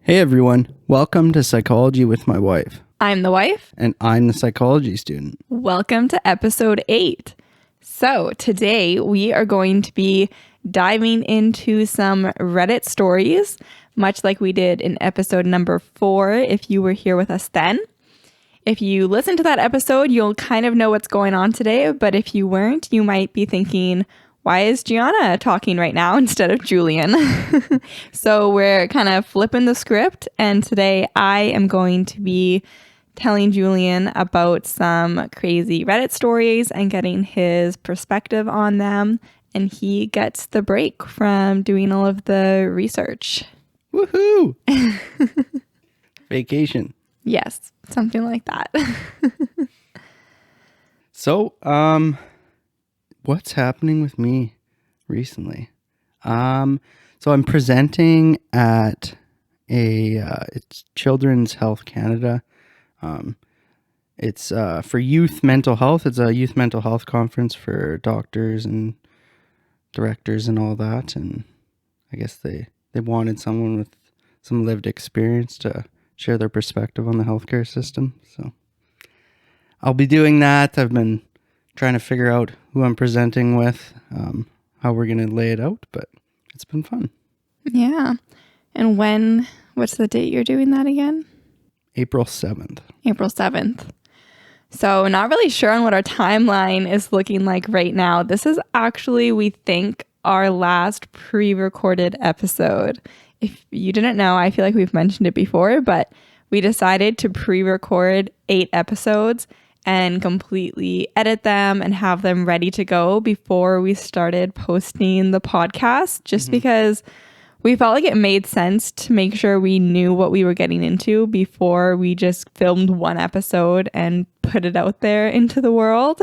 Hey everyone, welcome to Psychology with my wife. I'm the wife. And I'm the psychology student. Welcome to episode 8. So today we are going to be diving into some Reddit stories, much like we did in episode number 4 if you were here with us then. If you listen to that episode, you'll kind of know what's going on today, but if you weren't, you might be thinking, why is Gianna talking right now instead of Julian? So we're kind of flipping the script, and today I am going to be telling Julian about some crazy Reddit stories and getting his perspective on them, and he gets the break from doing all of the research. Woohoo! Vacation. Yes, something like that. So, what's happening with me recently? So I'm presenting at it's Children's Health Canada. It's for youth mental health. It's a youth mental health conference for doctors and directors and all that. And I guess they wanted someone with some lived experience to share their perspective on the healthcare system. So I'll be doing that. I've been trying to figure out who I'm presenting with, how we're going to lay it out, but it's been fun. Yeah. And what's the date you're doing that again? April 7th. April 7th. So not really sure on what our timeline is looking like right now. This is actually, we think, our last pre-recorded episode. If you didn't know, I feel like we've mentioned it before, but we decided to pre-record 8 episodes and completely edit them and have them ready to go before we started posting the podcast, just because we felt like it made sense to make sure we knew what we were getting into before we just filmed one episode and put it out there into the world.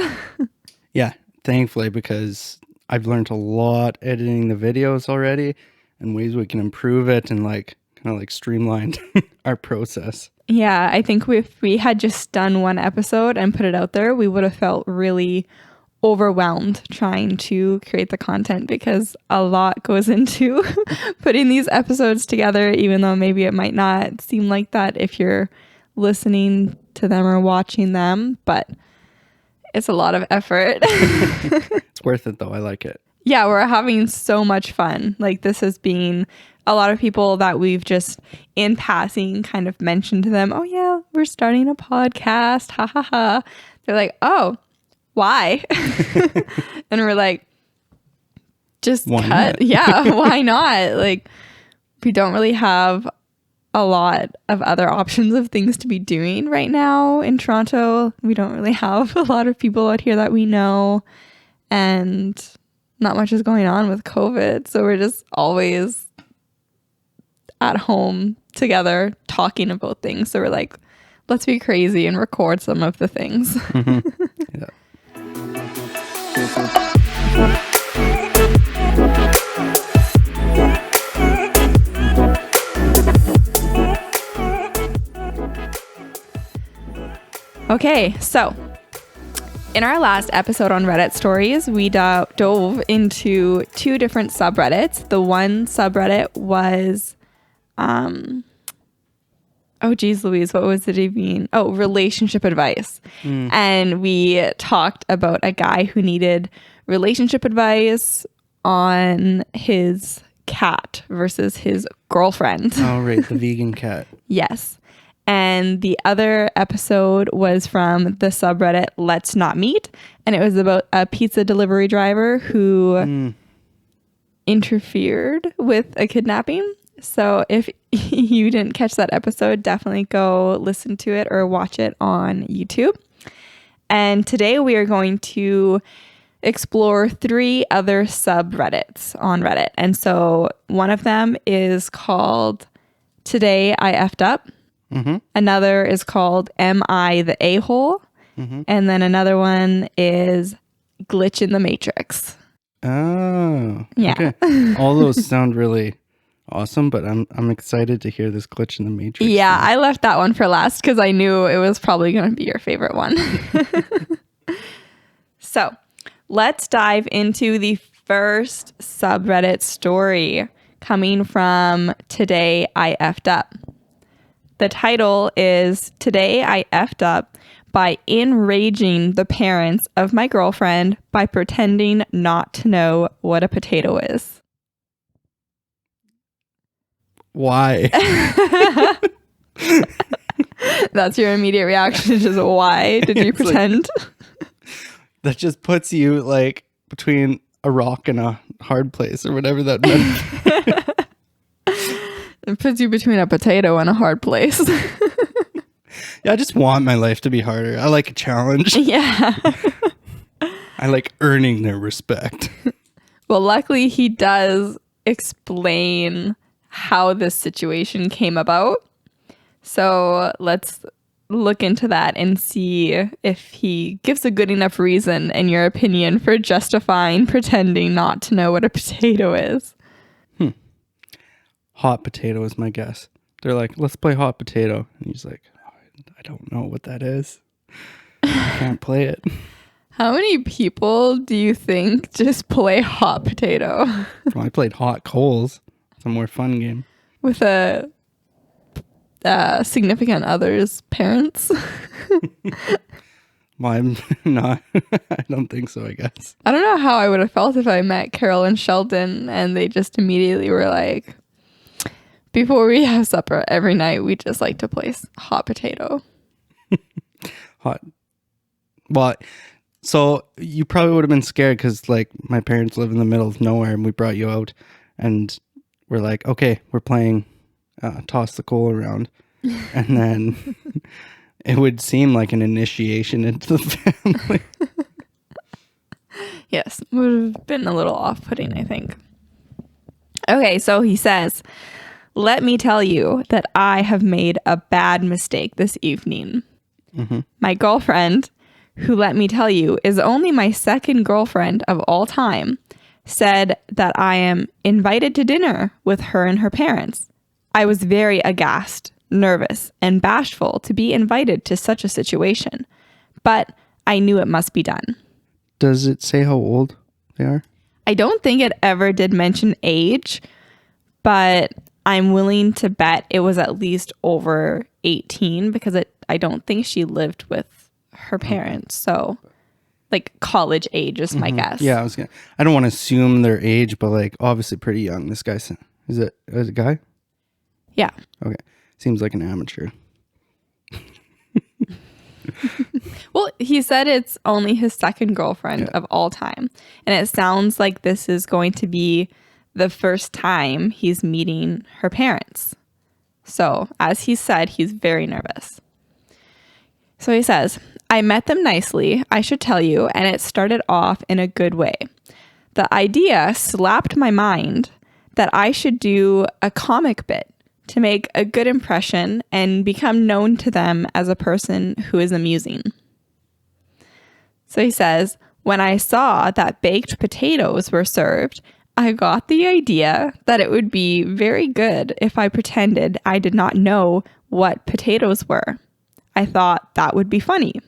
Yeah, thankfully, because I've learned a lot editing the videos already and ways we can improve it and kind of streamlined our process. Yeah, I think if we had just done one episode and put it out there, we would have felt really overwhelmed trying to create the content because a lot goes into putting these episodes together, even though maybe it might not seem like that if you're listening to them or watching them, but it's a lot of effort. It's worth it though. I like it. Yeah, we're having so much fun. Like, this has been a lot of people that we've just in passing kind of mentioned to them, oh yeah, we're starting a podcast. Ha ha ha. They're like, oh, why? And we're like, just why cut. not? Yeah, why not? Like, we don't really have a lot of other options of things to be doing right now in Toronto. We don't really have a lot of people out here that we know, and not much is going on with COVID. So we're just always at home together talking about things. So we're like, let's be crazy and record some of the things. Yeah. Okay, so in our last episode on Reddit stories, we dove into 2 different subreddits. The one subreddit was, oh geez Louise, what was it even? Oh, relationship advice. And we talked about a guy who needed relationship advice on his cat versus his girlfriend. Oh, right. The vegan cat. Yes. And the other episode was from the subreddit Let's Not Meet. And it was about a pizza delivery driver who interfered with a kidnapping. So if you didn't catch that episode, definitely go listen to it or watch it on YouTube. And today we are going to explore 3 other subreddits on Reddit. And so one of them is called Today I Effed Up. Another is called Am I the A-hole? And then another one is Glitch in the Matrix. Oh, Yeah. Okay. All those sound really awesome, but I'm excited to hear this Glitch in the Matrix. Yeah, I left that one for last because I knew it was probably going to be your favorite one. So let's dive into the first subreddit story coming from Today I Effed Up. The title is Today I Effed Up by Enraging the Parents of My Girlfriend by Pretending Not to Know What a Potato Is. Why? That's your immediate reaction, just why did you pretend? That just puts you like between a rock and a hard place or whatever that meant. It puts you between a potato and a hard place. Yeah, I just want my life to be harder. I like a challenge. Yeah. I like earning their respect. Well, luckily he does explain how this situation came about. So let's look into that and see if he gives a good enough reason, in your opinion, for justifying pretending not to know what a potato is. Hot potato is my guess. They're like, let's play hot potato. And he's like, I don't know what that is. I can't play it. How many people do you think just play hot potato? Well, I played hot coals. It's a more fun game. With a significant other's parents? Well, I'm not. I don't think so, I guess. I don't know how I would have felt if I met Carol and Sheldon and they just immediately were like, before we have supper every night, we just like to play hot potato. Hot. Well, so you probably would have been scared because like my parents live in the middle of nowhere and we brought you out and we're like, okay, we're playing toss the coal around. And then it would seem like an initiation into the family. Yes, would have been a little off-putting, I think. Okay, so he says, let me tell you that I have made a bad mistake this evening. Mm-hmm. My girlfriend, who, let me tell you, is only my second girlfriend of all time, said that I am invited to dinner with her and her parents. I was very aghast, nervous, and bashful to be invited to such a situation, but I knew it must be done. Does it say how old they are? I don't think it ever did mention age, but I'm willing to bet it was at least over 18 because I don't think she lived with her parents. So like college age is my guess. Yeah, I don't want to assume their age, but like obviously pretty young. This guy, is it a guy? Yeah. Okay. Seems like an amateur. Well, he said it's only his second girlfriend of all time. And it sounds like this is going to be the first time he's meeting her parents. So, as he said, he's very nervous. So he says, I met them nicely, I should tell you, and it started off in a good way. The idea slapped my mind that I should do a comic bit to make a good impression and become known to them as a person who is amusing. So he says, when I saw that baked potatoes were served, I got the idea that it would be very good if I pretended I did not know what potatoes were. I thought that would be funny.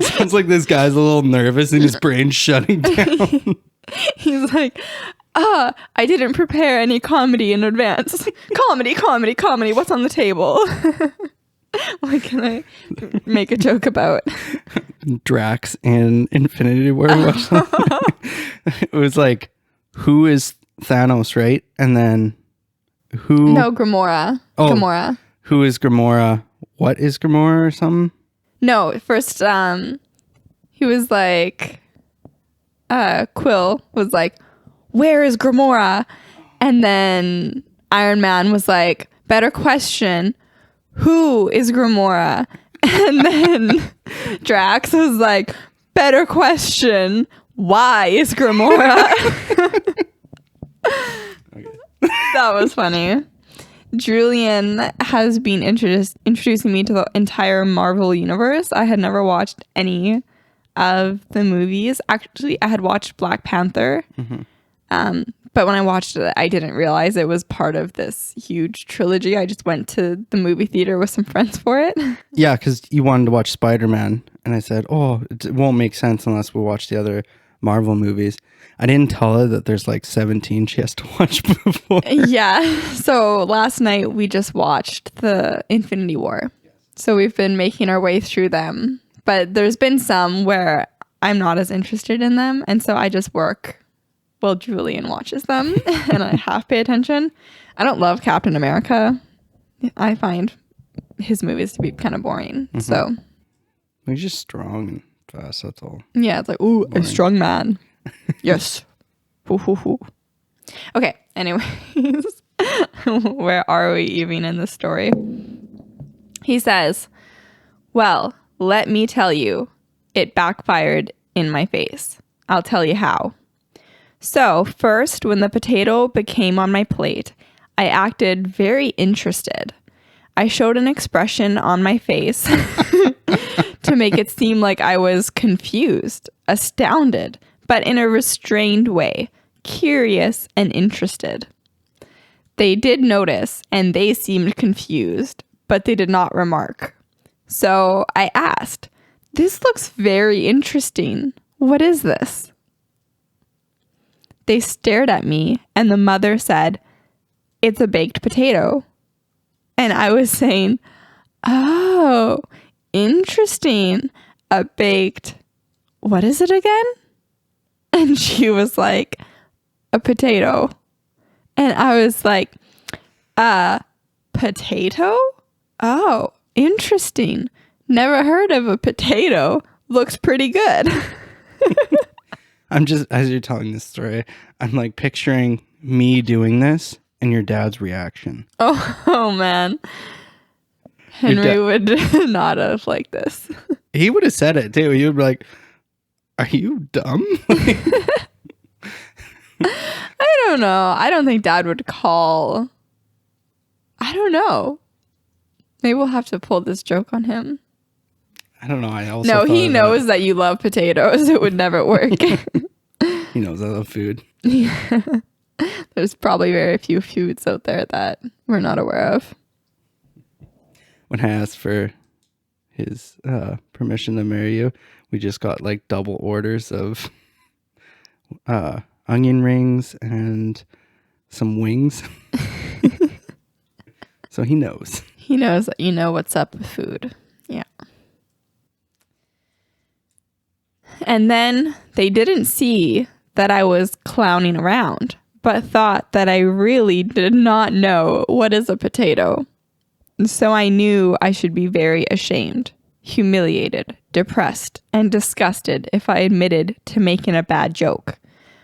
Sounds like this guy's a little nervous and his brain's shutting down. He's like, I didn't prepare any comedy in advance. Comedy. What's on the table? What can I make a joke about? Drax in Infinity War. It was like, who is Thanos, right? And then who? No, Gamora. Oh, Gamora. Who is Gamora? What is Gamora or something? No, first, he was like, Quill was like, where is Gamora? And then Iron Man was like, better question, who is Gamora? And then Drax was like, better question, why is Gamora? That was funny. Julian has been introducing me to the entire Marvel universe. I had never watched any of the movies. Actually, I had watched Black Panther. Mm-hmm. But when I watched it, I didn't realize it was part of this huge trilogy. I just went to the movie theater with some friends for it. Yeah, because you wanted to watch Spider-Man. And I said, it won't make sense unless we watch the other Marvel movies. I didn't tell her that there's like 17 she has to watch before. Yeah. So last night we just watched the Infinity War. So we've been making our way through them. But there's been some where I'm not as interested in them. And so I just work while Julian watches them and I half pay attention. I don't love Captain America. I find his movies to be kind of boring. Mm-hmm. So he's just strong and fast, that's all. Yeah, it's like, ooh, boring. A strong man. Yes. Okay, anyways. Where are we even in the story? He says, well, let me tell you, it backfired in my face. I'll tell you how. So, first, when the potato became on my plate, I acted very interested. I showed an expression on my face to make it seem like I was confused, astounded, but in a restrained way, curious and interested. They did notice, and they seemed confused, but they did not remark. So I asked, "This looks very interesting. What is this?" They stared at me, and the mother said, "It's a baked potato." And I was saying, "Oh, interesting. A baked, what is it again?" And she was like, "A potato." And I was like, potato? Oh, interesting. Never heard of a potato. Looks pretty good. I'm just, as you're telling this story, I'm like picturing me doing this and your dad's reaction. Oh man. Henry would not have liked this. He would have said it too. He would be like, "Are you dumb?" I don't know. I don't think Dad would call. I don't know. Maybe we'll have to pull this joke on him. I don't know. No, he knows that you love potatoes. It would never work. He knows I love food. Yeah. There's probably very few foods out there that we're not aware of. When I asked for his permission to marry you, we just got like double orders of onion rings and some wings. So he knows. He knows that you know what's up with food. Yeah. And then they didn't see that I was clowning around, but thought that I really did not know what is a potato. So I knew I should be very ashamed, humiliated, depressed, and disgusted if I admitted to making a bad joke.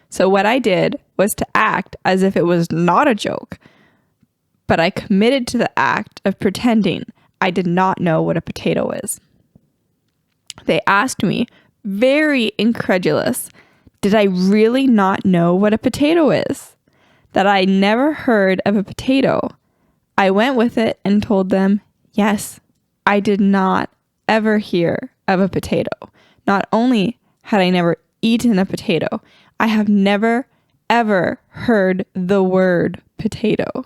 So what I did was to act as if it was not a joke, but I committed to the act of pretending I did not know what a potato is. They asked me, very incredulous, did I really not know what a potato is? That I never heard of a potato. I went with it and told them, yes, I did not ever hear of a potato. Not only had I never eaten a potato, I have never, ever heard the word potato.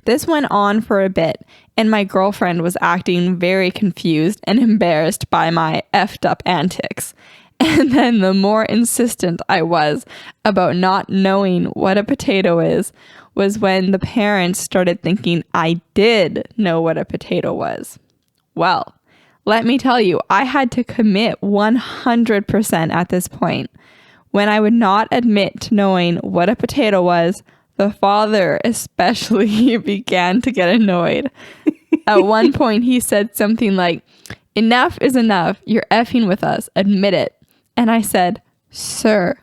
This went on for a bit, and my girlfriend was acting very confused and embarrassed by my effed up antics. And then the more insistent I was about not knowing what a potato is was when the parents started thinking I did know what a potato was. Well, let me tell you, I had to commit 100% at this point. When I would not admit to knowing what a potato was, the father especially began to get annoyed. At one point, he said something like, "Enough is enough. You're effing with us. Admit it." And I said, "Sir,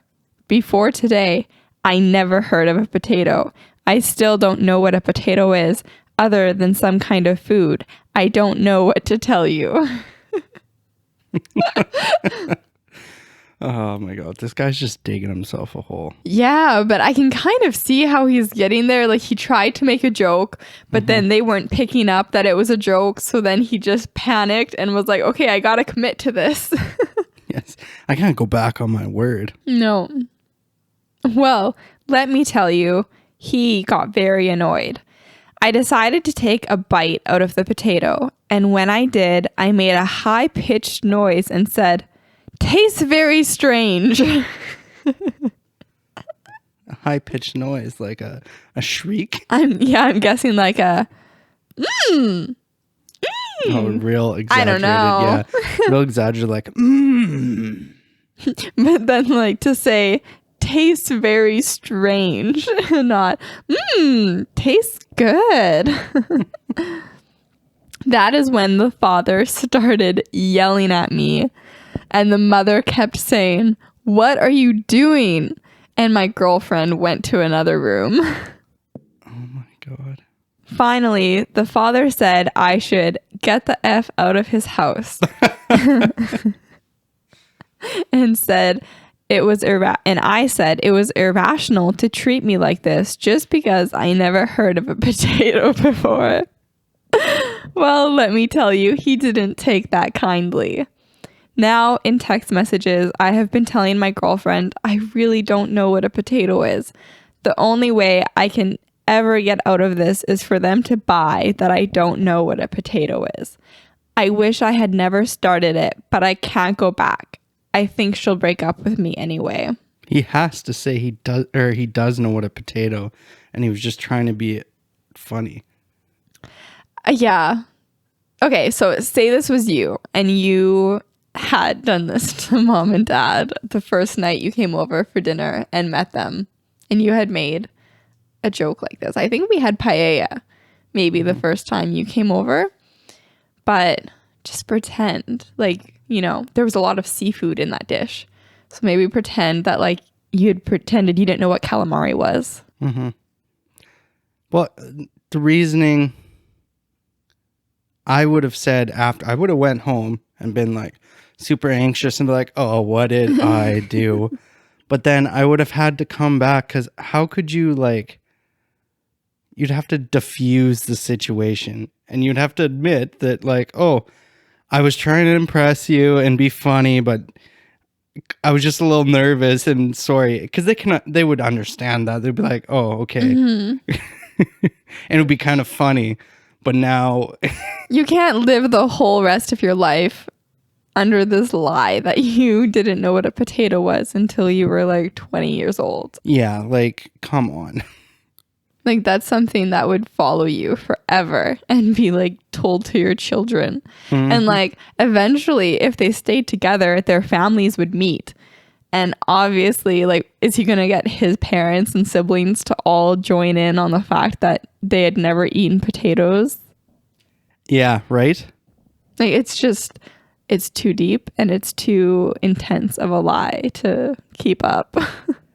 before today, I never heard of a potato. I still don't know what a potato is, other than some kind of food. I don't know what to tell you." Oh my God, this guy's just digging himself a hole. Yeah, but I can kind of see how he's getting there. Like, he tried to make a joke, but then they weren't picking up that it was a joke. So then he just panicked and was like, okay, I got to commit to this. Yes, I can't go back on my word. No. Well, let me tell you, he got very annoyed. I decided to take a bite out of the potato, and when I did, I made a high-pitched noise and said, tastes very strange. A high-pitched noise, like a shriek. I'm guessing like a Oh, real exaggerated. I don't know. Yeah, real exaggerated, like But then like to say tastes very strange, not tastes good. That is when the father started yelling at me, and the mother kept saying, "What are you doing?" And my girlfriend went to another room. oh my God. Finally, the father said I should get the F out of his house. And said I said it was irrational to treat me like this just because I never heard of a potato before. Well, let me tell you, he didn't take that kindly. Now, in text messages, I have been telling my girlfriend I really don't know what a potato is. The only way I can ever get out of this is for them to buy that I don't know what a potato is. I wish I had never started it, but I can't go back. I think she'll break up with me anyway. He has to say he does know what a potato, and he was just trying to be funny. Yeah. Okay, so say this was you, and you had done this to mom and dad the first night you came over for dinner and met them, and you had made a joke like this. I think we had paella maybe the first time you came over, but just pretend like, you know, there was a lot of seafood in that dish. So maybe pretend that like you had pretended you didn't know what calamari was. Mm-hmm. Well, the reasoning I would have said after, I would have went home and been like super anxious and be like, oh, what did I do? But then I would have had to come back, because how could you like, you'd have to diffuse the situation, and you'd have to admit that like, oh, I was trying to impress you and be funny, but I was just a little nervous and sorry, because they would understand that. They'd be like, oh, okay. Mm-hmm. And it would be kind of funny. But now you can't live the whole rest of your life under this lie that you didn't know what a potato was until you were like 20 years old. Yeah, like, come on. Like, that's something that would follow you forever and be like told to your children. Mm-hmm. And like eventually, if they stayed together, their families would meet. And obviously, like, is he going to get his parents and siblings to all join in on the fact that they had never eaten potatoes? Yeah, right? Like, it's too deep and it's too intense of a lie to keep up.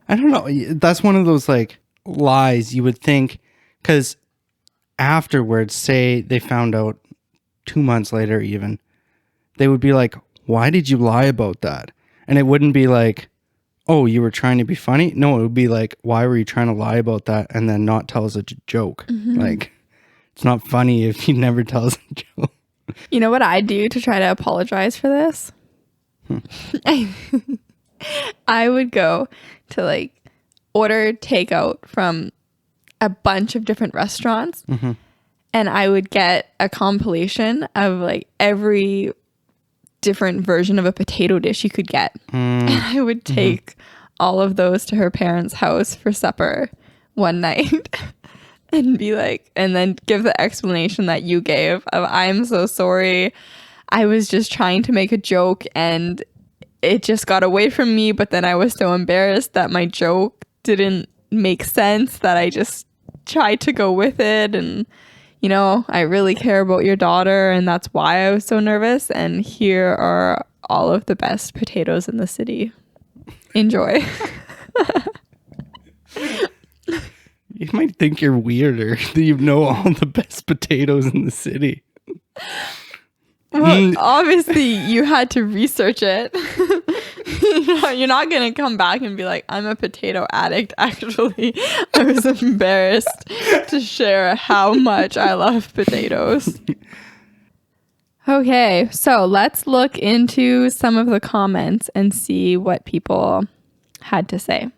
I don't know. That's one of those, like, lies you would think, because afterwards, say they found out 2 months later even, they would be like, why did you lie about that? And it wouldn't be like, oh, you were trying to be funny. No, it would be like, why were you trying to lie about that and then not tell us a joke? Mm-hmm. Like, it's not funny if you never tell us a joke. You know what I do to try to apologize for this? I would go to like order takeout from a bunch of different restaurants, mm-hmm. and I would get a compilation of like every different version of a potato dish you could get. And I would take all of those to her parents' house for supper one night and be like, and then give the explanation that you gave of, I'm so sorry. I was just trying to make a joke and it just got away from me. But then I was so embarrassed that my joke didn't make sense that I just tried to go with it. And you know, I really care about your daughter, and that's why I was so nervous. And here are all of the best potatoes in the city. Enjoy. You might think you're weirder that you know all the best potatoes in the city. Well, obviously you had to research it. You're not going to come back and be like, I'm a potato addict. Actually, I was embarrassed to share how much I love potatoes. Okay, so let's look into some of the comments and see what people had to say.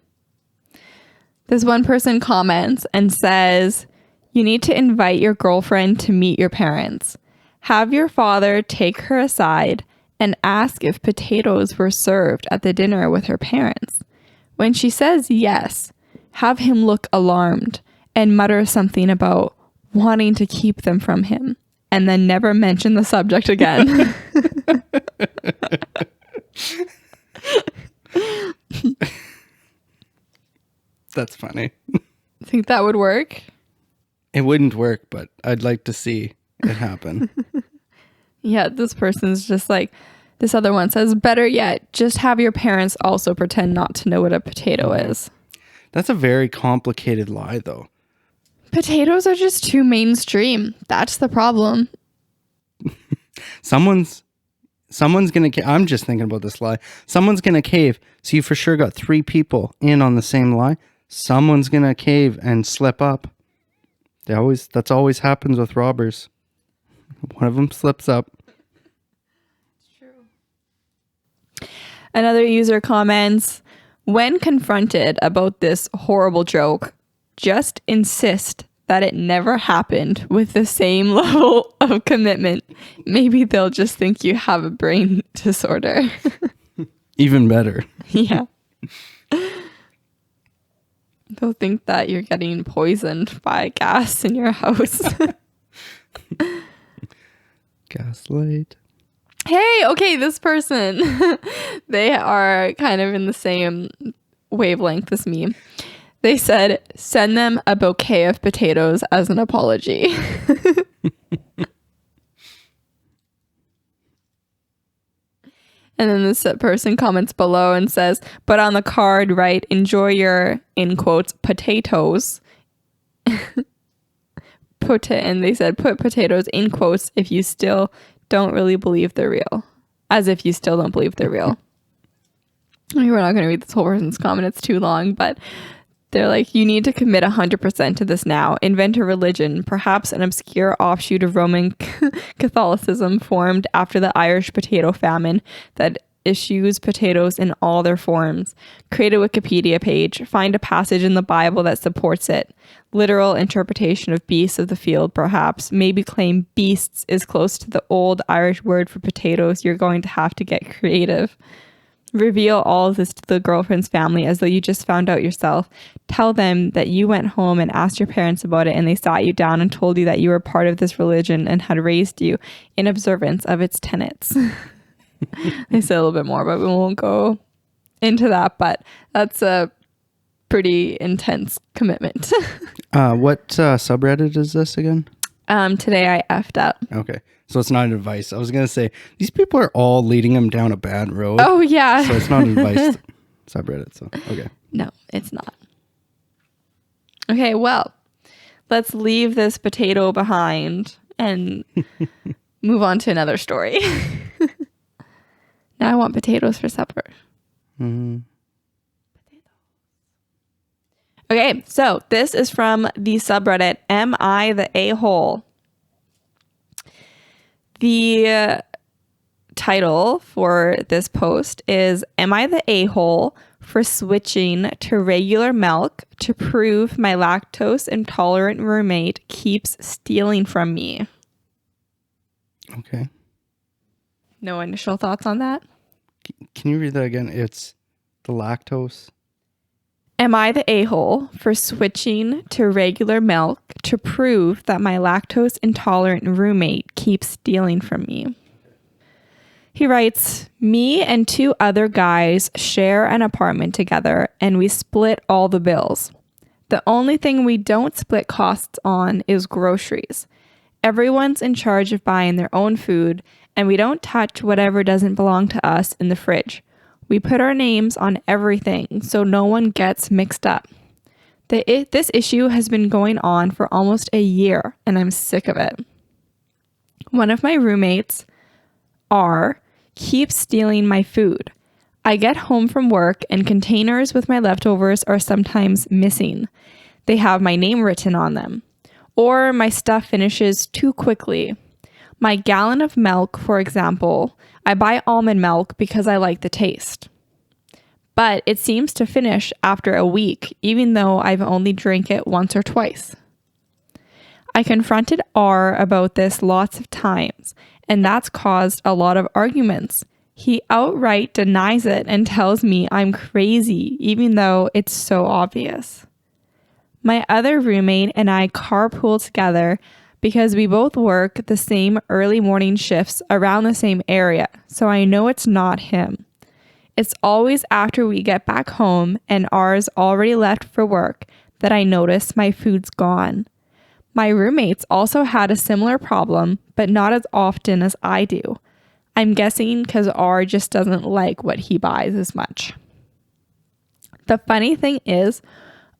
This one person comments and says, you need to invite your girlfriend to meet your parents. Have your father take her aside and ask if potatoes were served at the dinner with her parents. When she says yes, have him look alarmed and mutter something about wanting to keep them from him, and then never mention the subject again. That's funny. Think that would work? It wouldn't work, but I'd like to see it happen. Yeah, this person's just like, this other one says, better yet, just have your parents also pretend not to know what a potato is. That's a very complicated lie, though. Potatoes are just too mainstream. That's the problem. Someone's gonna I'm just thinking about this lie. Someone's gonna cave. So you for sure got 3 people in on the same lie. Someone's gonna cave and slip up. That's always happens with robbers. One of them slips up. It's true. Another user comments, when confronted about this horrible joke, just insist that it never happened with the same level of commitment. Maybe they'll just think you have a brain disorder. Even better. Yeah. They'll think that you're getting poisoned by gas in your house. Gaslight. Hey, okay, this person. They are kind of in the same wavelength as me. They said, send them a bouquet of potatoes as an apology. And then this person comments below and says, but on the card, write, enjoy your, in quotes, potatoes. And they said, put potatoes in quotes if you still don't really believe they're real. As if you still don't believe they're real. We're not going to read this whole person's comment. It's too long, but they're like, you need to commit 100% to this now. Invent a religion, perhaps an obscure offshoot of Roman Catholicism formed after the Irish potato famine that eschews potatoes in all their forms. Create a Wikipedia page. Find a passage in the Bible that supports it. Literal interpretation of beasts of the field, perhaps. Maybe claim beasts is close to the old Irish word for potatoes. You're going to have to get creative. Reveal all of this to the girlfriend's family as though you just found out yourself. Tell them that you went home and asked your parents about it and they sat you down and told you that you were part of this religion and had raised you in observance of its tenets. They say a little bit more, but we won't go into that. But that's a pretty intense commitment. What subreddit is this again? Today I effed up. Okay. So it's not advice. I was going to say, these people are all leading him down a bad road. Oh, yeah. So it's not advice subreddit. So, okay. No, it's not. Okay, well, let's leave this potato behind and move on to another story. Now I want potatoes for supper. Mm-hmm. Okay, so this is from the subreddit, Am I the A-hole? The title for this post is, Am I the a-hole for switching to regular milk to prove my lactose intolerant roommate keeps stealing from me? Okay. No initial thoughts on that? Can you read that again? It's the lactose. Am I the a-hole for switching to regular milk to prove that my lactose intolerant roommate keeps stealing from me? He writes, me and 2 other guys share an apartment together and we split all the bills. The only thing we don't split costs on is groceries. Everyone's in charge of buying their own food and we don't touch whatever doesn't belong to us in the fridge. We put our names on everything so no one gets mixed up. This issue has been going on for almost a year and I'm sick of it. One of my roommates, R, keeps stealing my food. I get home from work and containers with my leftovers are sometimes missing. They have my name written on them. Or my stuff finishes too quickly. My gallon of milk, for example, I buy almond milk because I like the taste. But it seems to finish after a week, even though I've only drank it once or twice. I confronted R about this lots of times, and that's caused a lot of arguments. He outright denies it and tells me I'm crazy, even though it's so obvious. My other roommate and I carpool together because we both work the same early morning shifts around the same area, so I know it's not him. It's always after we get back home and ours already left for work that I notice my food's gone. My roommates also had a similar problem, but not as often as I do. I'm guessing because R just doesn't like what he buys as much. The funny thing is,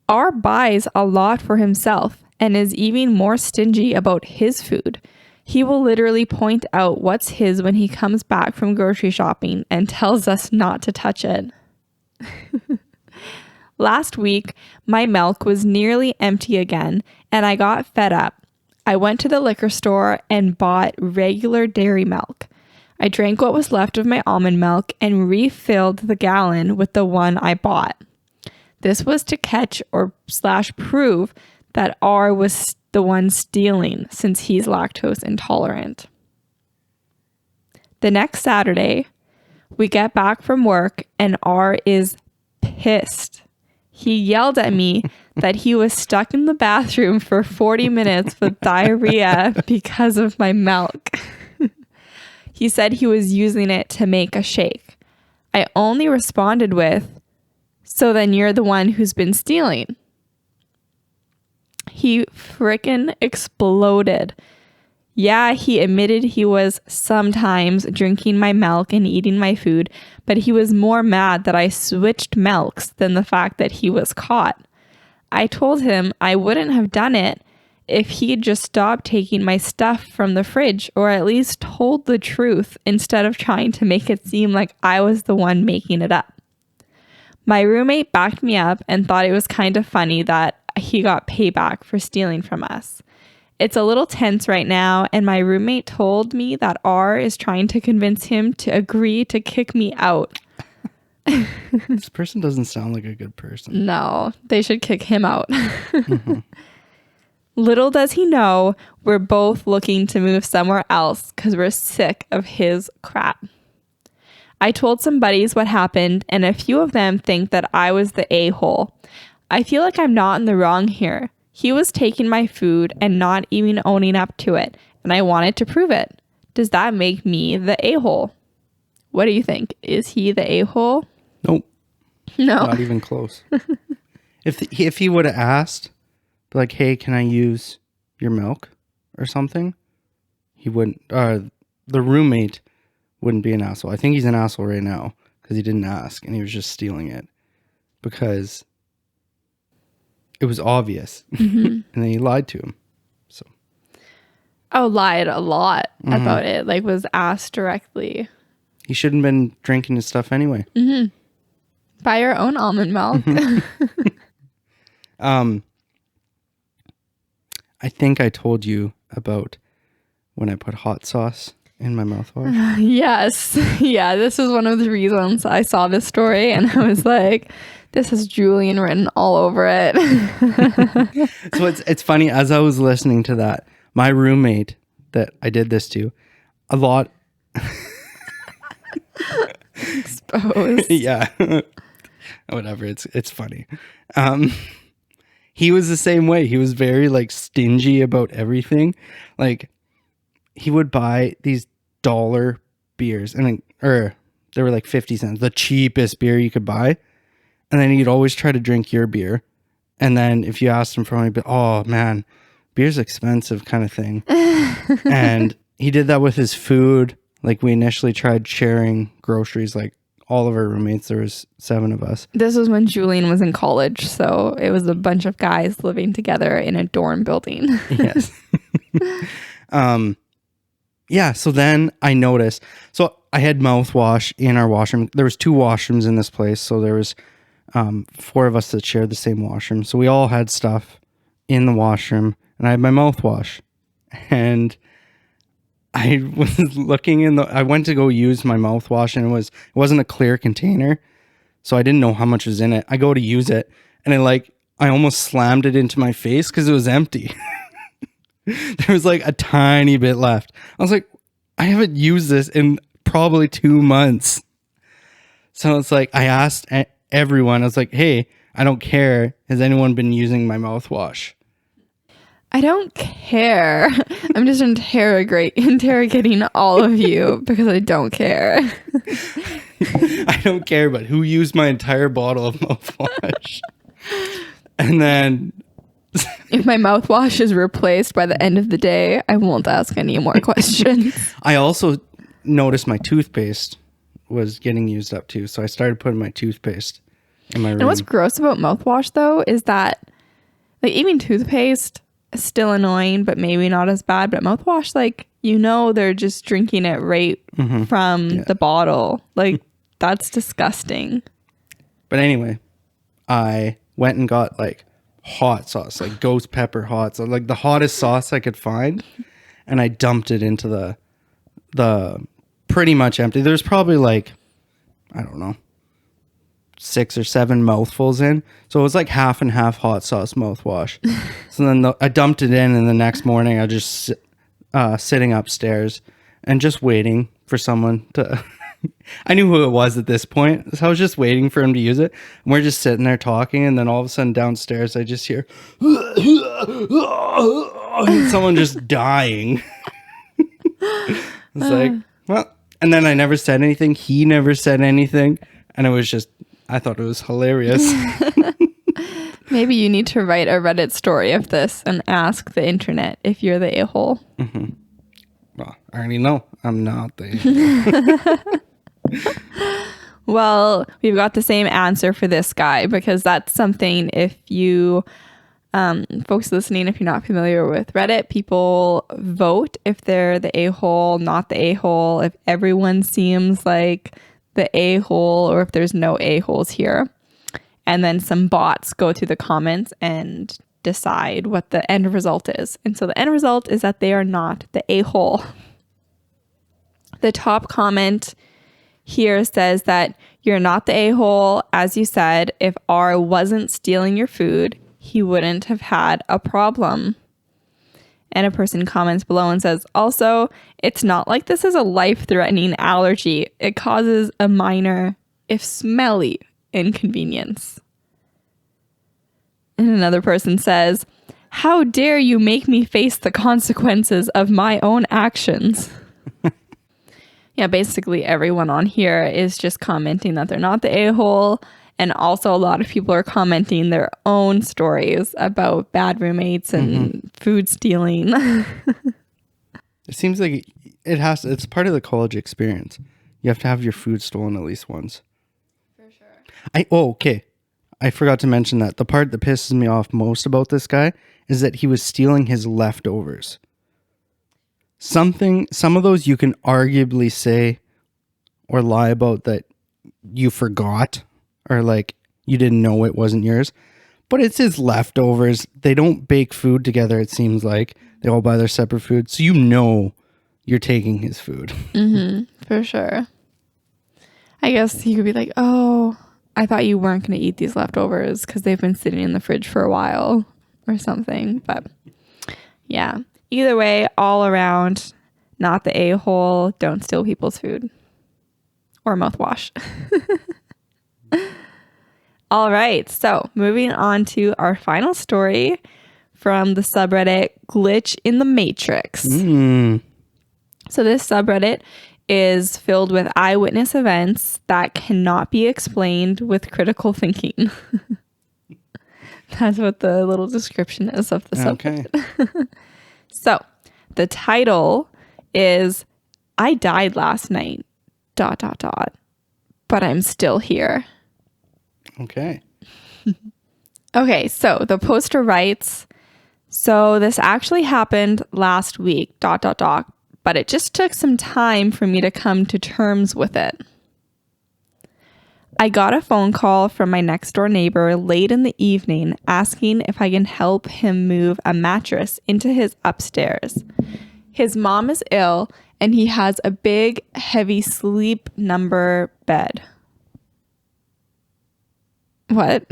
R buys a lot for himself and is even more stingy about his food. He will literally point out what's his when he comes back from grocery shopping and tells us not to touch it. Last week, my milk was nearly empty again, and I got fed up. I went to the liquor store and bought regular dairy milk. I drank what was left of my almond milk and refilled the gallon with the one I bought. This was to catch or / prove that R was the one stealing since he's lactose intolerant. The next Saturday, we get back from work and R is pissed. He yelled at me that he was stuck in the bathroom for 40 minutes with diarrhea because of my milk. He said he was using it to make a shake. I only responded with, "So then you're the one who's been stealing." He frickin' exploded. Yeah, he admitted he was sometimes drinking my milk and eating my food, but he was more mad that I switched milks than the fact that he was caught. I told him I wouldn't have done it if he'd just stopped taking my stuff from the fridge, or at least told the truth instead of trying to make it seem like I was the one making it up. My roommate backed me up and thought it was kind of funny that he got payback for stealing from us. It's a little tense right now, and my roommate told me that R is trying to convince him to agree to kick me out. This person doesn't sound like a good person. No, they should kick him out. Mm-hmm. Little does he know, we're both looking to move somewhere else because we're sick of his crap. I told some buddies what happened, and a few of them think that I was the a-hole. I feel like I'm not in the wrong here. He was taking my food and not even owning up to it, and I wanted to prove it. Does that make me the a-hole? What do you think? Is he the a-hole? Nope. No. Not even close. If he would have asked, like, hey, can I use your milk or something? He wouldn't. The roommate wouldn't be an asshole. I think he's an asshole right now because he didn't ask and he was just stealing it because it was obvious. Mm-hmm. And then he lied to him. So. Oh, lied a lot about it. Like, was asked directly. He shouldn't have been drinking his stuff anyway. Mm-hmm. Buy your own almond milk. I think I told you about when I put hot sauce in my mouthwash. Yes. Yeah, this was one of the reasons I saw this story and I was like, this is Julian written all over it. So it's funny, as I was listening to that, my roommate that I did this to, a lot... Exposed. Yeah. Whatever, it's funny. He was the same way. He was very like stingy about everything. Like he would buy these dollar beers and they were like 50 cents, the cheapest beer you could buy. And then he'd always try to drink your beer. And then if you asked him for money, but oh man, beer's expensive kind of thing. And he did that with his food. Like we initially tried sharing groceries, like all of our roommates, there was 7 of us. This was when Julian was in college, so it was a bunch of guys living together in a dorm building. Yes. Yeah, so then I noticed, so I had mouthwash in our washroom. There was 2 washrooms in this place, so there was 4 of us that shared the same washroom. So we all had stuff in the washroom, and I had my mouthwash. And I was looking I went to go use my mouthwash, and it wasn't a clear container, so I didn't know how much was in it. I go to use it, and I almost slammed it into my face because it was empty. There was like a tiny bit left. I was like, I haven't used this in probably 2 months. So it's like, I asked everyone, I was like, hey, I don't care. Has anyone been using my mouthwash? I don't care. I'm just interrogating all of you because I don't care. I don't care, but who used my entire bottle of mouthwash? And then If my mouthwash is replaced by the end of the day, I won't ask any more questions. I also noticed my toothpaste was getting used up too. So I started putting my toothpaste in my room. And what's gross about mouthwash though is that like even toothpaste is still annoying, but maybe not as bad. But mouthwash, like, you know, they're just drinking it right from the bottle. Like, that's disgusting. But anyway, I went and got like hot sauce, like ghost pepper hot sauce, like the hottest sauce I could find. And I dumped it into the pretty much empty. There's probably like, I don't know, 6 or 7 mouthfuls in. So it was like half and half hot sauce mouthwash. So then I dumped it in, and the next morning I just sitting upstairs and just waiting for someone to... I knew who it was at this point. So I was just waiting for him to use it. And we're just sitting there talking, and then all of a sudden downstairs I just hear someone just dying. It's like, well, and then I never said anything. He never said anything. And it was just, I thought it was hilarious. Maybe you need to write a Reddit story of this and ask the internet if you're the a-hole. Mm-hmm. Well, I already know I'm not the Well, we've got the same answer for this guy, because that's something, if you folks listening, if you're not familiar with Reddit, people vote if they're the a-hole, not the a-hole, if everyone seems like the a-hole, or if there's no a-holes here. And then some bots go through the comments and decide what the end result is. And so the end result is that they are not the a-hole. The top comment here says that you're not the a-hole. As you said, if R wasn't stealing your food, he wouldn't have had a problem. And a person comments below and says, also, it's not like this is a life-threatening allergy. It causes a minor, if smelly, inconvenience. And another person says, how dare you make me face the consequences of my own actions? Yeah, basically everyone on here is just commenting that they're not the a-hole. And also a lot of people are commenting their own stories about bad roommates and food stealing. It seems like it's part of the college experience. You have to have your food stolen at least once. For sure. Okay. I forgot to mention that. The part that pisses me off most about this guy is that he was stealing his leftovers. Some of those you can arguably say or lie about that you forgot, or like you didn't know it wasn't yours, but it's his leftovers. They don't bake food together, it seems like. They all buy their separate food. So you know you're taking his food. For sure. I guess he could be like, oh, I thought you weren't going to eat these leftovers because they've been sitting in the fridge for a while or something. But yeah, either way, all around, not the a-hole. Don't steal people's food or mouthwash. All right, so moving on to our final story from the subreddit glitchinthematrix. So this subreddit is filled with eyewitness events that cannot be explained with critical thinking. That's what the little description is of the subreddit. Okay. So the title is I died last night, ... but I'm still here. Okay. Okay, so the poster writes, so this actually happened last week, ... but it just took some time for me to come to terms with it. I got a phone call from my next door neighbor late in the evening asking if I can help him move a mattress into his upstairs. His mom is ill and he has a big, heavy sleep number bed. What?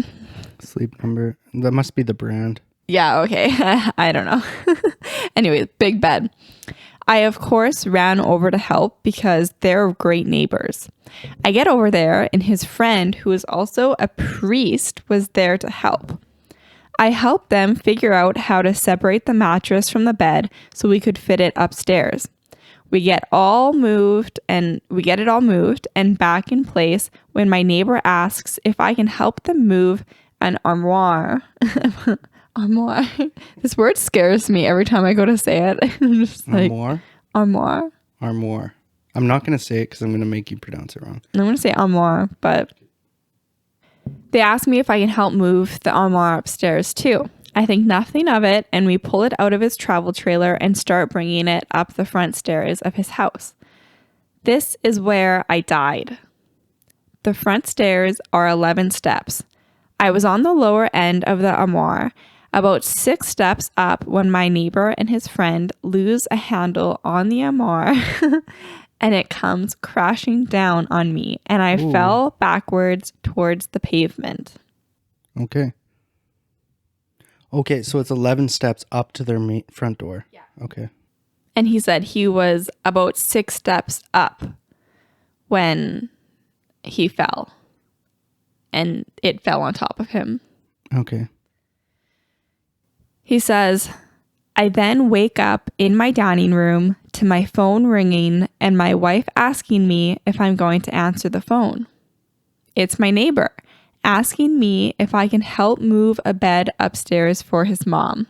Sleep Number. That must be the brand. Yeah, okay. I don't know. Anyway, big bed. I, of course, ran over to help because they're great neighbors. I get over there, and his friend, who is also a priest, was there to help. I helped them figure out how to separate the mattress from the bed so we could fit it upstairs. We get it all moved and back in place when my neighbor asks if I can help them move an armoire. Armoire. This word scares me every time I go to say it. I'm just like, armoire. Armoire. I'm not going to say it because I'm going to make you pronounce it wrong. I'm going to say armoire, but they asked me if I can help move the armoire upstairs too. I think nothing of it, and we pull it out of his travel trailer and start bringing it up the front stairs of his house. This is where I died. The front stairs are 11 steps. I was on the lower end of the armoire, about 6 steps up, when my neighbor and his friend lose a handle on the armoire and it comes crashing down on me, and I fell backwards towards the pavement. Okay, so it's 11 steps up to their front door. Yeah. Okay. And he said he was about 6 steps up when he fell. And it fell on top of him. Okay. He says, I then wake up in my dining room to my phone ringing and my wife asking me if I'm going to answer the phone. It's my neighbor asking me if I can help move a bed upstairs for his mom.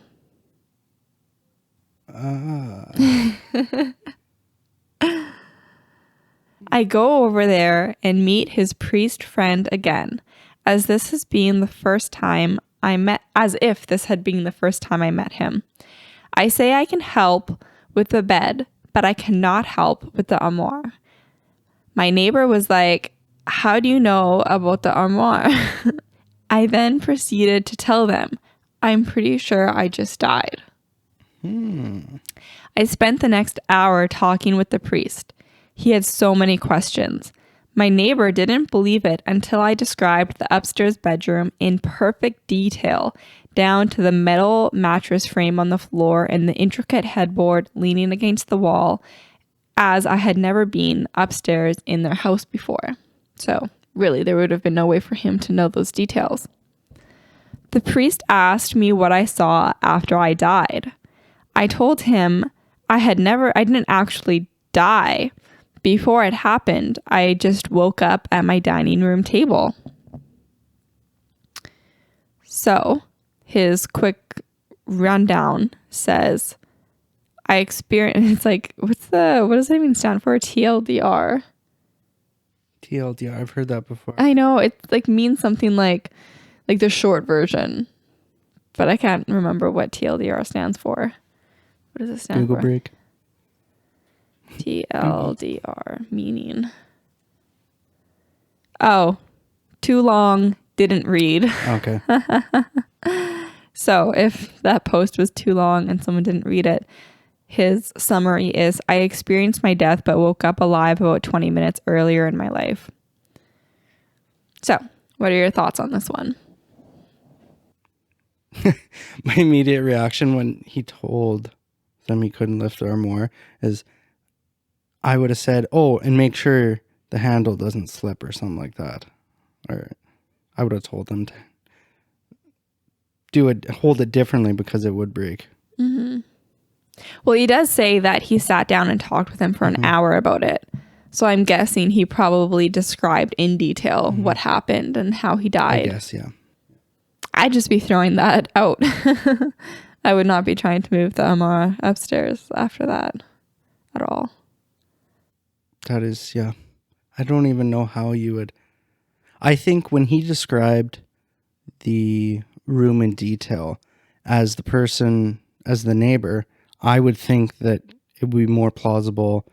I go over there and meet his priest friend again, as if this had been the first time I met him. I say I can help with the bed, but I cannot help with the armoire. My neighbor was like, how do you know about the armoire? I then proceeded to tell them, I'm pretty sure I just died. I spent the next hour talking with the priest. He had so many questions. My neighbor didn't believe it until I described the upstairs bedroom in perfect detail, down to the metal mattress frame on the floor and the intricate headboard leaning against the wall, as I had never been upstairs in their house before. So really, there would have been no way for him to know those details. The priest asked me what I saw after I died. I told him I didn't actually die. Before it happened, I just woke up at my dining room table. So his quick rundown says, I experienced, it's like, what does that even stand for? TLDR. TLDR, I've heard that before. I know, it like means something like the short version, but I can't remember what TLDR stands for. What does it stand Google for? break. TLDR meaning. Oh, too long, didn't read. Okay. So if that post was too long and someone didn't read it, his summary is, I experienced my death but woke up alive about 20 minutes earlier in my life. So, what are your thoughts on this one? My immediate reaction when he told them he couldn't lift the armoire is, I would have said, oh, and make sure the handle doesn't slip or something like that. Or I would have told them to hold it differently because it would break. Mm-hmm. Well, he does say that he sat down and talked with him for an hour about it. So I'm guessing he probably described in detail what happened and how he died. I guess, yeah. I'd just be throwing that out. I would not be trying to move the armoire upstairs after that at all. That is, yeah. I don't even know how you would. I think when he described the room in detail as the neighbor, I would think that it would be more plausible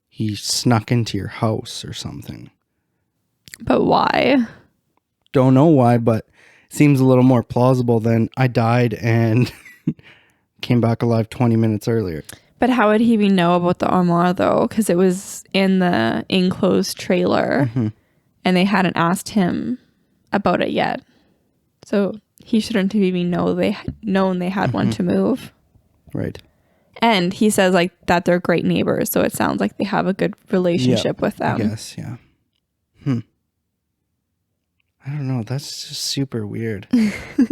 he snuck into your house or something. But why? Don't know why, but seems a little more plausible than I died and came back alive 20 minutes earlier. But how would he even know about the armoire though? Because it was in the enclosed trailer and they hadn't asked him about it yet. So he shouldn't have even known they had one to move. Right. And he says like that they're great neighbors. So it sounds like they have a good relationship with them. I guess, yeah. I don't know. That's just super weird.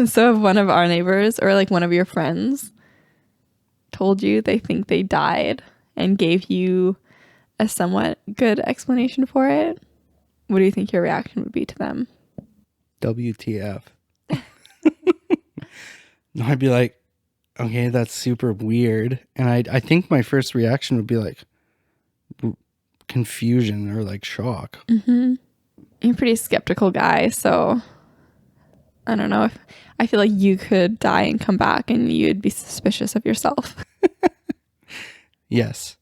So if one of our neighbors or like one of your friends told you they think they died and gave you a somewhat good explanation for it, what do you think your reaction would be to them? WTF. No, I'd be like, okay, that's super weird. And I think my first reaction would be like confusion or like shock. Mm-hmm. You're a pretty skeptical guy, so I don't know if I feel like you could die and come back and you'd be suspicious of yourself. Yes.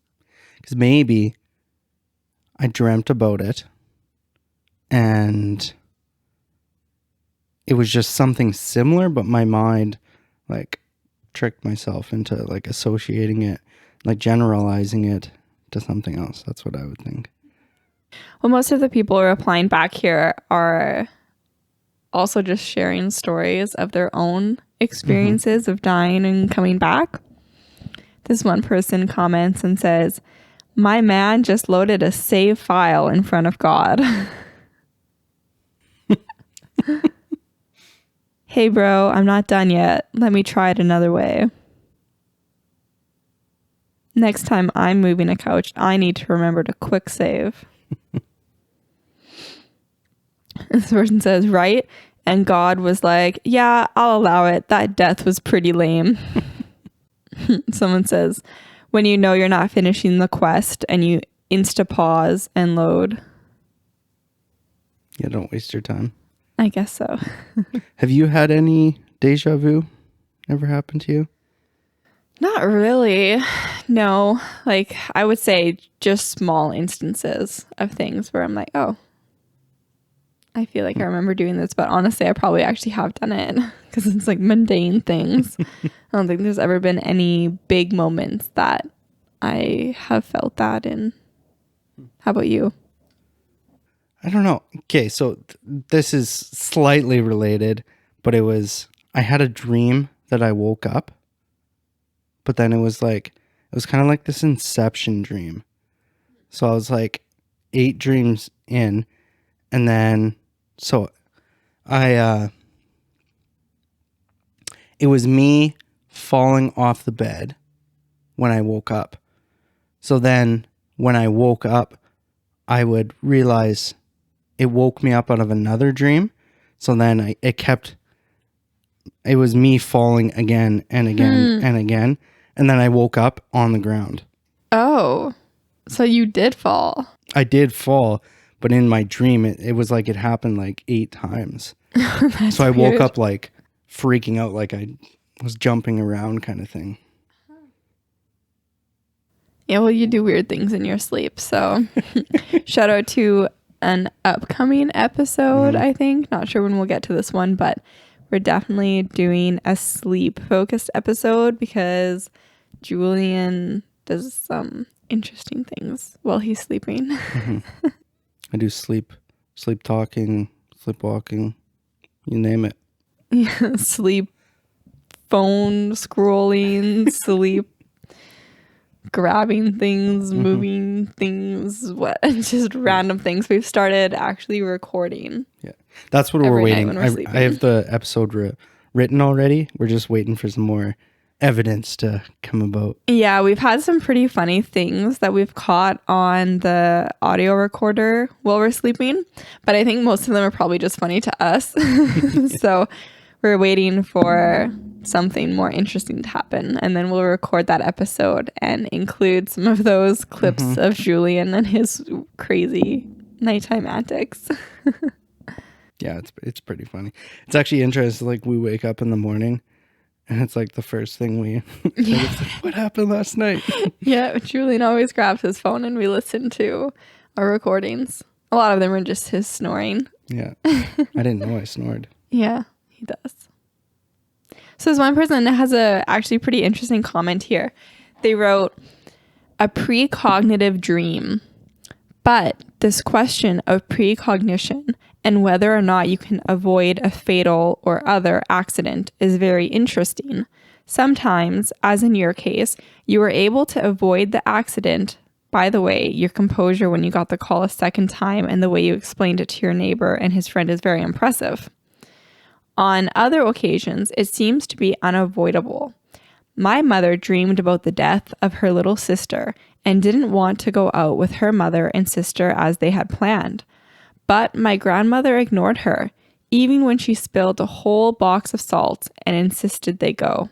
Because maybe I dreamt about it and it was just something similar, but my mind like tricked myself into like associating it, like generalizing it to something else. That's what I would think. Well, most of the people replying back here are also just sharing stories of their own experiences of dying and coming back. This one person comments and says, "My man just loaded a save file in front of God." "Hey bro, I'm not done yet. Let me try it another way. Next time I'm moving a couch, I need to remember to quick save." This person says, "Right?" And God was like, "Yeah, I'll allow it. That death was pretty lame." Someone says, "When you know you're not finishing the quest and you insta-pause and load." Yeah, don't waste your time. I guess so. Have you had any deja vu ever happen to you? Not really. No. Like, I would say just small instances of things where I'm like, oh, I feel like I remember doing this, but honestly, I probably actually have done it because it's like mundane things. I don't think there's ever been any big moments that I have felt that in. How about you? I don't know. Okay, so this is slightly related, but I had a dream that I woke up, but then it was kind of like this inception dream. So I was like 8 dreams in, and then, so it was me falling off the bed when I woke up. So then when I woke up, I would realize it woke me up out of another dream. So then it was me falling again and again and again. And then I woke up on the ground. Oh, so you did fall. I did fall, but in my dream, it was like it happened like 8 times. So I woke up like freaking out, like I was jumping around kind of thing. Yeah, well, you do weird things in your sleep. So shout out to an upcoming episode, I think. Not sure when we'll get to this one, but we're definitely doing a sleep-focused episode because Julian does some interesting things while he's sleeping. I do sleep talking, sleepwalking, you name it. Yeah, sleep, phone scrolling, sleep, grabbing things, moving things, just random things. We've started actually recording. Yeah, that's what we're every night waiting. when we're sleeping. I have the episode written already. We're just waiting for some more evidence to come about. Yeah, we've had some pretty funny things that we've caught on the audio recorder while we're sleeping, but I think most of them are probably just funny to us. So we're waiting for something more interesting to happen, and then we'll record that episode and include some of those clips of Julian and his crazy nighttime antics. Yeah, it's pretty funny. It's actually interesting. Like we wake up in the morning and it's like the first thing we it's like, what happened last night? Yeah, Julian always grabs his phone and we listen to our recordings. A lot of them are just his snoring. Yeah. I didn't know I snored. Yeah, he does. So there's one person that has a actually pretty interesting comment here. They wrote, "A precognitive dream. But this question of precognition and whether or not you can avoid a fatal or other accident is very interesting. Sometimes, as in your case, you were able to avoid the accident. By the way, your composure when you got the call a second time and the way you explained it to your neighbor and his friend is very impressive. On other occasions, it seems to be unavoidable. My mother dreamed about the death of her little sister and didn't want to go out with her mother and sister as they had planned. But my grandmother ignored her, even when she spilled a whole box of salt and insisted they go.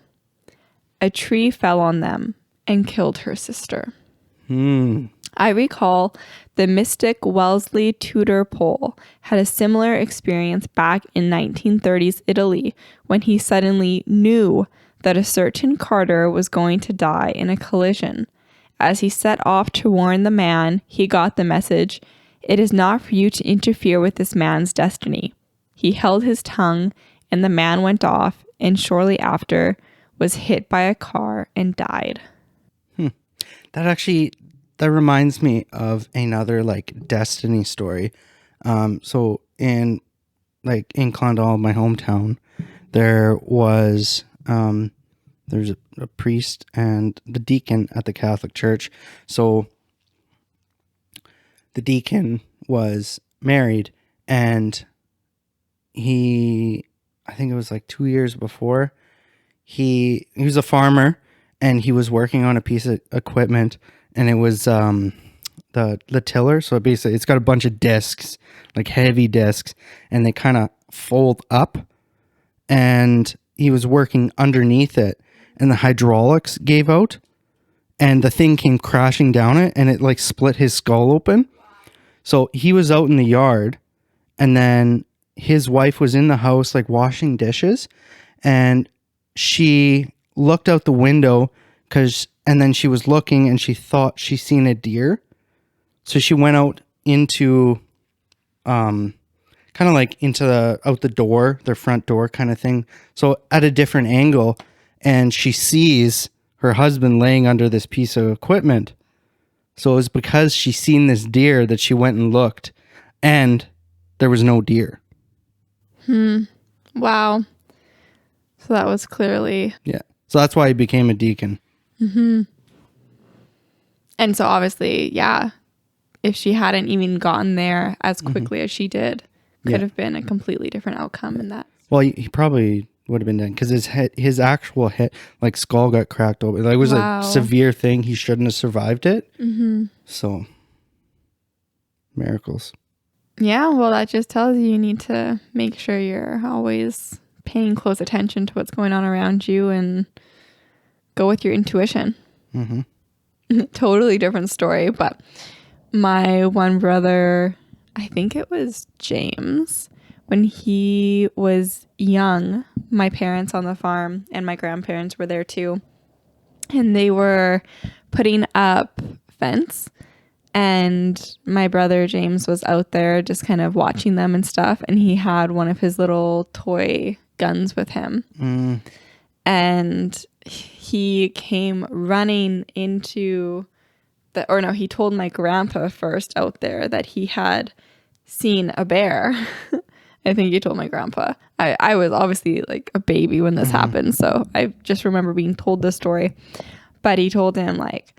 A tree fell on them and killed her sister. I recall the mystic Wellesley Tudor Pole had a similar experience back in 1930s Italy when he suddenly knew that a certain carter was going to die in a collision. As he set off to warn the man, he got the message, "It is not for you to interfere with this man's destiny." He held his tongue, and the man went off, and shortly after was hit by a car and died. That reminds me of another like destiny story. So in Clondalkin, my hometown, there's a priest and the deacon at the Catholic Church. So the deacon was married, and I think it was like 2 years before, he was a farmer, and he was working on a piece of equipment, and it was the tiller. So basically it's got a bunch of discs, like heavy discs, and they kind of fold up, and he was working underneath it, and the hydraulics gave out, and the thing came crashing down it, and it like split his skull open. So he was out in the yard, and then his wife was in the house like washing dishes, and she looked out the window and then she was looking, and she thought she seen a deer. So she went out into kind of like out the door, their front door kind of thing. So at a different angle, and she sees her husband laying under this piece of equipment. So it was because she seen this deer that she went and looked, and there was no deer. Wow. So that was clearly... Yeah. So that's why he became a deacon. And so obviously, yeah, if she hadn't even gotten there as quickly as she did, could have been a completely different outcome in that. Well, he probably would have been dead because his actual head, like skull, got cracked open. Like, it was a severe thing. He shouldn't have survived it. So, miracles. Yeah, well, that just tells you need to make sure you're always paying close attention to what's going on around you and go with your intuition. Totally different story, but my one brother, I think it was James, when he was young, my parents on the farm and my grandparents were there too, and they were putting up fence, and my brother James was out there just kind of watching them and stuff, and he had one of his little toy guns with him. And he came running into he told my grandpa first out there that he had seen a bear. I think he told my grandpa. I was obviously like a baby when this happened, so I just remember being told this story. But he told him like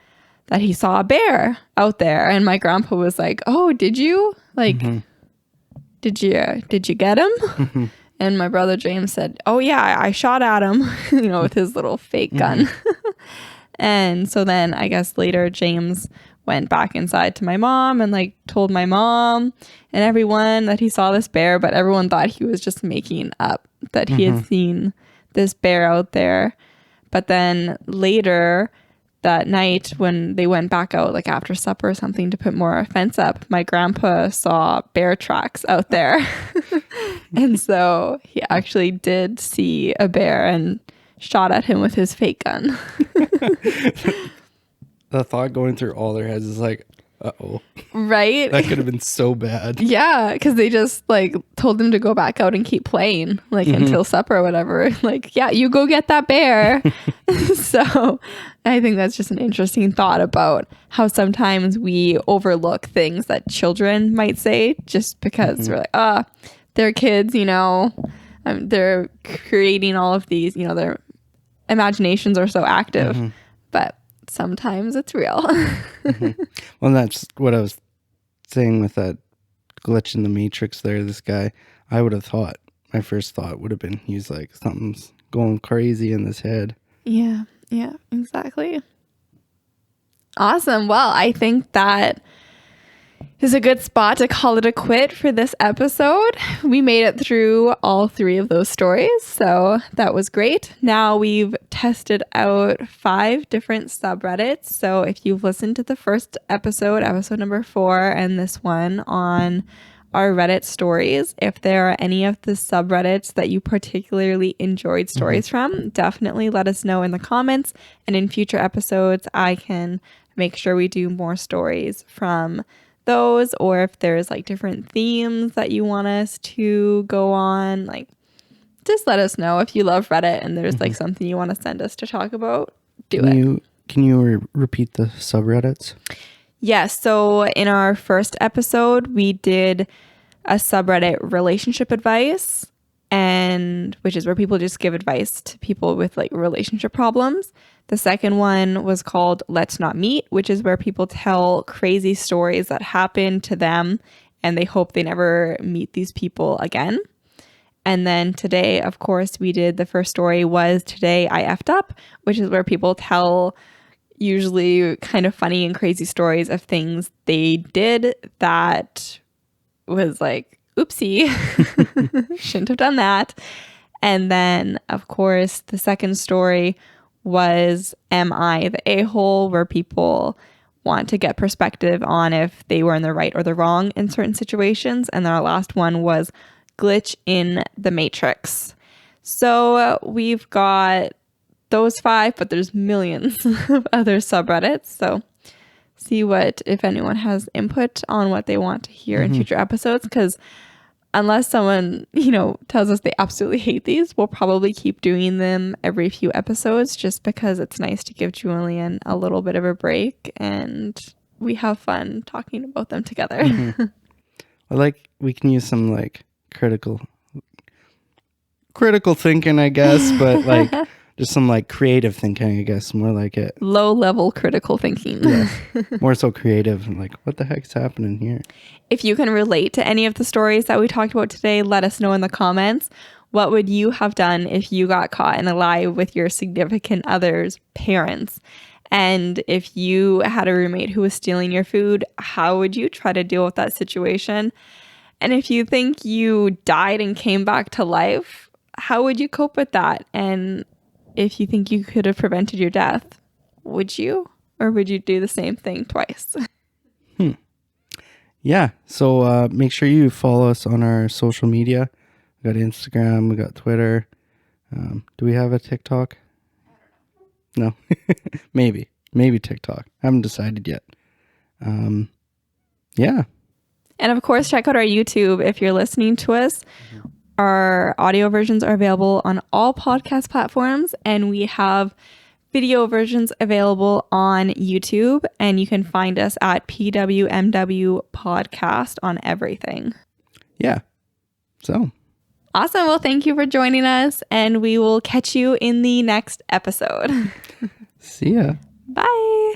that he saw a bear out there, and my grandpa was like, "Oh, did you? Like, did you get him?" And my brother James said, "Oh yeah, I shot at him," with his little fake gun. And so then I guess later James went back inside to my mom and like told my mom and everyone that he saw this bear, but everyone thought he was just making up that he had seen this bear out there. But then later that night when they went back out like after supper or something to put more fence up, my grandpa saw bear tracks out there. And so he actually did see a bear and shot at him with his fake gun. The thought going through all their heads is like, uh-oh. Right? That could have been so bad. Yeah, because they just like told him to go back out and keep playing like until supper or whatever. Like, yeah, you go get that bear. So I think that's just an interesting thought about how sometimes we overlook things that children might say just because we're like, they're kids, they're creating all of these, they're imaginations are so active, but sometimes it's real. Well, that's what I was saying with that glitch in the matrix there. This guy, I would have thought, my first thought would have been, he's like, something's going crazy in his head. Yeah, exactly. Awesome. Well, I think that is a good spot to call it a quit for this episode. We made it through all 3 of those stories, so that was great. Now we've tested out 5 different subreddits. So if you've listened to the first episode number 4, and this one on our Reddit stories, if there are any of the subreddits that you particularly enjoyed stories from, definitely let us know in the comments. And in future episodes, I can make sure we do more stories from those, or if there's like different themes that you want us to go on, like just let us know. If you love Reddit and there's like something you want to send us to talk about, Can you repeat the subreddits? Yes. So in our first episode, we did a subreddit relationship advice, and which is where people just give advice to people with like relationship problems. The second one was called Let's Not Meet, which is where people tell crazy stories that happened to them and they hope they never meet these people again. And then today, of course, we did the first story was Today I Effed Up, which is where people tell usually kind of funny and crazy stories of things they did that was like, oopsie, shouldn't have done that. And then, of course, the second story was Am I the A-hole, where people want to get perspective on if they were in the right or the wrong in certain situations. And then our last one was Glitch in the Matrix. So we've got those 5, but there's millions of other subreddits. So see if anyone has input on what they want to hear in future episodes, because unless someone, tells us they absolutely hate these, we'll probably keep doing them every few episodes just because it's nice to give Julian a little bit of a break and we have fun talking about them together. We can use some like critical thinking, I guess, but like just some like creative thinking, I guess, more like it. Low level critical thinking. Yeah. More so creative and like, what the heck's happening here? If you can relate to any of the stories that we talked about today, let us know in the comments. What would you have done if you got caught in a lie with your significant other's parents? And if you had a roommate who was stealing your food, how would you try to deal with that situation? And if you think you died and came back to life, how would you cope with that? And if you think you could have prevented your death, would you? Or would you do the same thing twice? Yeah. So make sure you follow us on our social media. We got Instagram, we got Twitter. Do we have a TikTok? No. Maybe TikTok. Haven't decided yet. Yeah. And of course, check out our YouTube if you're listening to us. Our audio versions are available on all podcast platforms, and we have video versions available on YouTube, and you can find us at PWMW Podcast on everything. Yeah. So. Awesome. Well, thank you for joining us, and we will catch you in the next episode. See ya. Bye.